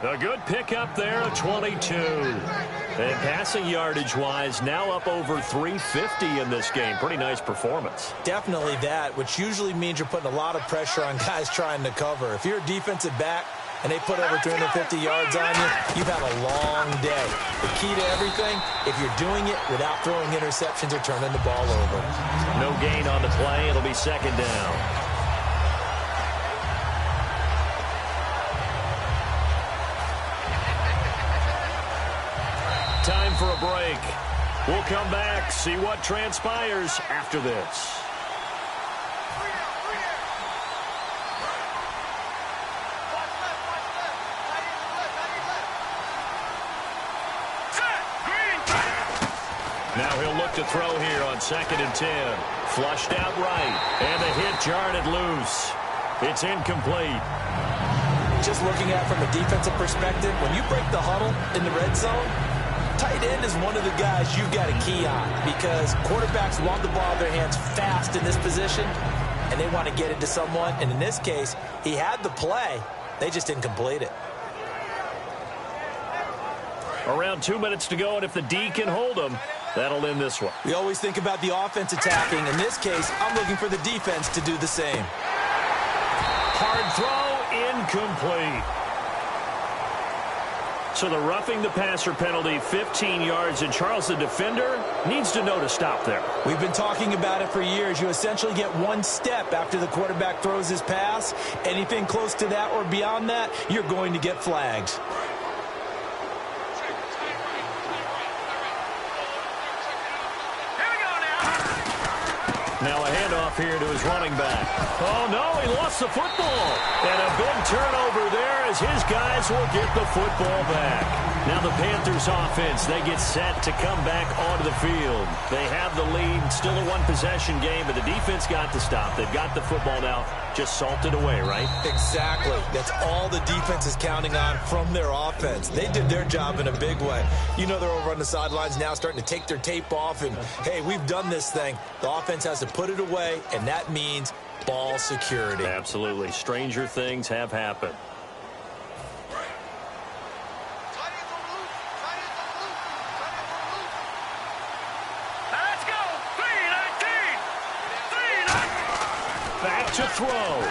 Speaker 1: A good pickup there of 22. And passing yardage-wise, now up over 350 in this game. Pretty nice performance.
Speaker 2: Definitely that, which usually means you're putting a lot of pressure on guys trying to cover. If you're a defensive back and they put over 350 yards on you, you've had a long day. The key to everything, if you're doing it without throwing interceptions or turning the ball over.
Speaker 1: No gain on the play. It'll be second down. Time for a break. We'll come back, see what transpires after this. Now he'll look to throw here on 2nd and 10. Flushed out right. And the hit jarred it loose. It's incomplete.
Speaker 2: Just looking at it from a defensive perspective, when you break the huddle in the red zone, tight end is one of the guys you've got to key on because quarterbacks want the ball in their hands fast in this position, and they want to get it to someone. And in this case, he had the play. They just didn't complete it.
Speaker 1: Around 2 minutes to go, and if the D can hold them, that'll end this one.
Speaker 2: We always think about the offense attacking. In this case, I'm looking for the defense to do the same.
Speaker 1: Hard throw, incomplete. So the roughing the passer penalty, 15 yards, and Charles, the defender, needs to know to stop there.
Speaker 2: We've been talking about it for years. You essentially get one step after the quarterback throws his pass. Anything close to that or beyond that, you're going to get flagged.
Speaker 1: Now a handoff here to his running back. Oh, no, he lost the football. And a big turnover there as his guys will get the football back. Now the Panthers offense, they get set to come back onto the field. They have the lead, still a one-possession game, but the defense got to stop. They've got the football now, just salted away, right?
Speaker 2: Exactly. That's all the defense is counting on from their offense. They did their job in a big way. You know they're over on the sidelines now starting to take their tape off and, hey, we've done this thing. The offense has to put it away, and that means ball security.
Speaker 1: Absolutely. Stranger things have happened.
Speaker 3: Let's go. 3-19.
Speaker 1: Back to throw.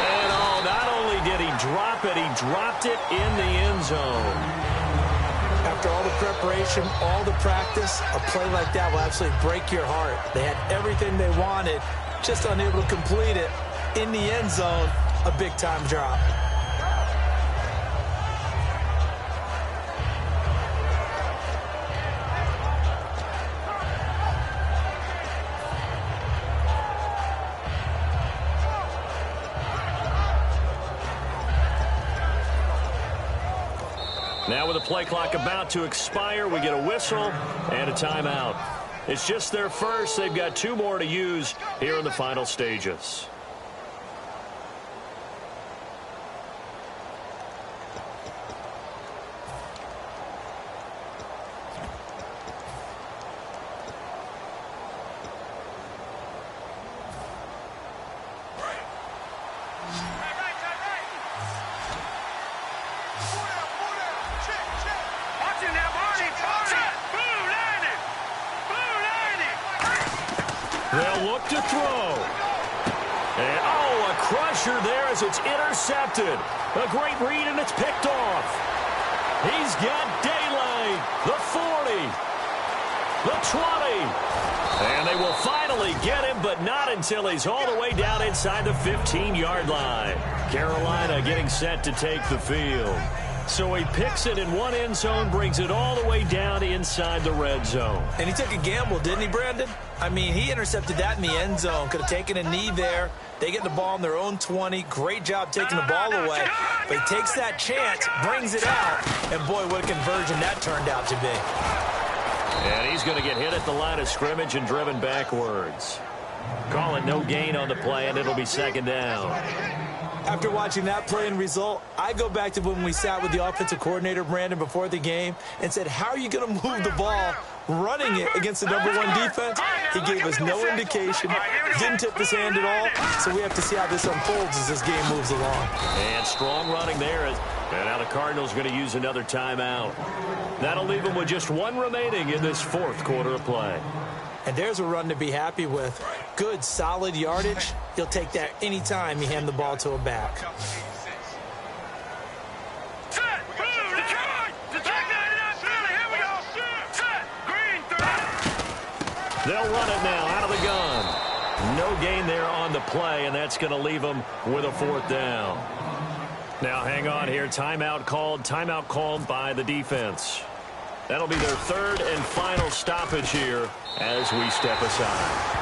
Speaker 1: And oh, not only did he drop it, he dropped it in the end zone.
Speaker 2: After all the preparation, all the practice, a play like that will absolutely break your heart. They had everything they wanted, just unable to complete it. In the end zone, a big-time drop.
Speaker 1: Now with the play clock about to expire, we get a whistle and a timeout. It's just their first. They've got 2 more to use here in the final stages. They'll look to throw. And, oh, a crusher there as it's intercepted. A great read, and it's picked off. He's got daylight. The 40. The 20. And they will finally get him, but not until he's all the way down inside the 15-yard line. Carolina getting set to take the field. So he picks it in one end zone, brings it all the way down inside the red zone.
Speaker 2: And he took a gamble, didn't he, Brandon? I mean, he intercepted that in the end zone. Could have taken a knee there. They get the ball on their own 20. Great job taking the ball away. But he takes that chance, brings it out, and boy, what a conversion that turned out to be.
Speaker 1: And he's going to get hit at the line of scrimmage and driven backwards. Call it no gain on the play, and it'll be second down.
Speaker 2: After watching that play and result, I go back to when we sat with the offensive coordinator, Brandon, before the game and said, how are you going to move the ball running it against the #1 defense? He gave us no indication, didn't tip his hand at all, so we have to see how this unfolds as this game moves along.
Speaker 1: And strong running there. And now the Cardinals are going to use another timeout. That'll leave them with just 1 remaining in this 4th quarter of play.
Speaker 2: And there's a run to be happy with. Good, solid yardage. He'll take that anytime you hand the ball to a back.
Speaker 1: They'll run it now out of the gun. No gain there on the play, and that's going to leave them with a 4th down. Now hang on here. Timeout called by the defense. That'll be their 3rd and final stoppage here as we step aside.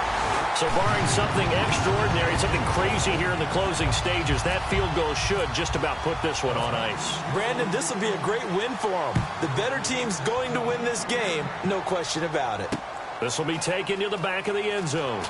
Speaker 1: So barring something extraordinary, something crazy here in the closing stages, that field goal should just about put this one on ice.
Speaker 2: Brandon, this will be a great win for them. The better team's going to win this game, no question about it.
Speaker 1: This will be taken to the back of the end zone.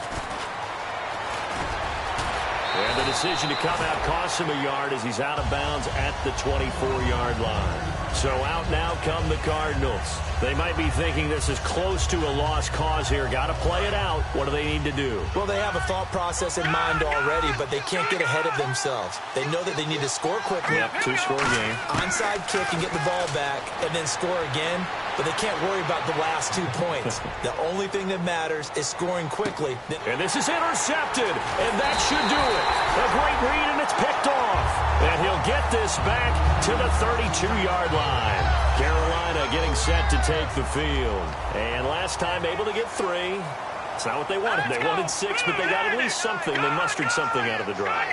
Speaker 1: And the decision to come out costs him a yard as he's out of bounds at the 24-yard line. So out now come the Cardinals. They might be thinking this is close to a lost cause here. Got to play it out. What do they need to do?
Speaker 2: Well, they have a thought process in mind already, but they can't get ahead of themselves. They know that they need to score quickly.
Speaker 1: Yep, two-score game.
Speaker 2: Onside kick and get the ball back and then score again, but they can't worry about the last 2 points. The only thing that matters is scoring quickly.
Speaker 1: And this is intercepted, and that should do it. A great read, and it's picked off. And he'll get this back to the 32-yard line. Carolina getting set to take the field. And last time able to get 3. It's not what they wanted. They wanted 6, but they got at least something. They mustered something out of the drive.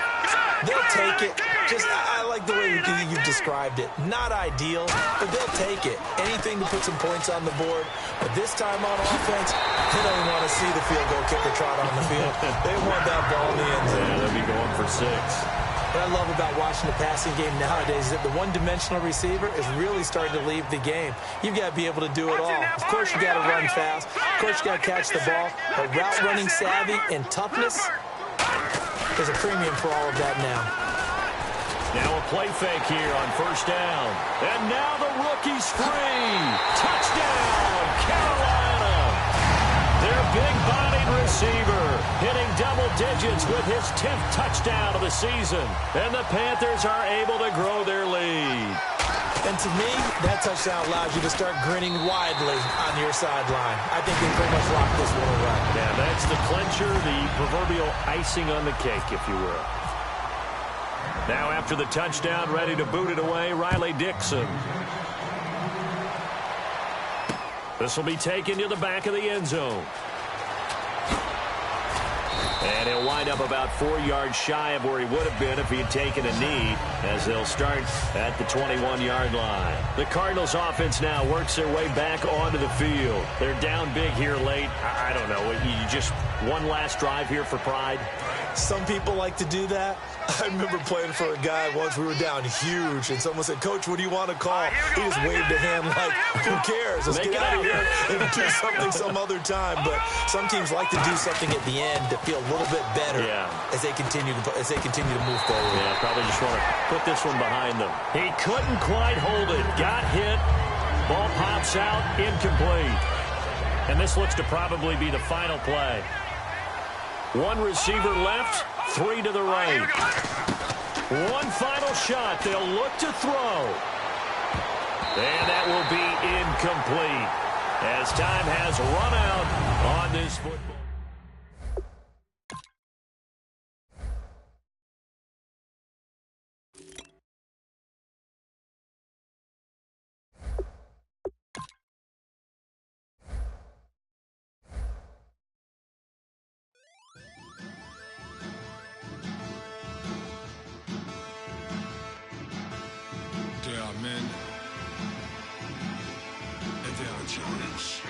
Speaker 2: They'll take it. I like the way you've described it. Not ideal, but they'll take it. Anything to put some points on the board. But this time on offense, they don't even want to see the field goal kicker trot on the field. They want that ball in the end zone.
Speaker 1: Yeah, they'll be going for 6.
Speaker 2: What I love about watching the passing game nowadays is that the one-dimensional receiver is really starting to leave the game. You've got to be able to do it all. Of course, you got to run fast. Of course, you got to catch the ball. But route running savvy and toughness, there's a premium for all of that now.
Speaker 1: Now a play fake here on first down. And now the rookie's free. Touchdown, Carolina. Their big-bodied receiver hitting double digits with his 10th touchdown of the season. And the Panthers are able to grow their lead.
Speaker 2: And to me, that touchdown allows you to start grinning widely on your sideline. I think they pretty much locked this one away.
Speaker 1: Yeah, that's the clincher, the proverbial icing on the cake, if you will. Now after the touchdown, ready to boot it away, Riley Dixon. This will be taken to the back of the end zone. And he'll wind up about 4 yards shy of where he would have been if he had taken a knee, as they'll start at the 21-yard line. The Cardinals offense now works their way back onto the field. They're down big here late. I don't know. You just one last drive here for pride?
Speaker 2: Some people like to do that. I remember playing for a guy once. We were down huge, and someone said, "Coach, what do you want to call?" He just waved a hand like, who cares? Let's get out of here and do something some other time. But some teams like to do something at the end to feel a little bit better as they continue to move forward.
Speaker 1: Yeah, probably just want to put this one behind them. He couldn't quite hold it. Got hit. Ball pops out. Incomplete. And this looks to probably be the final play. 1 receiver left, 3 to the right. One final shot. They'll look to throw. And that will be incomplete as time has run out on this football.
Speaker 4: There are men, and there are giants.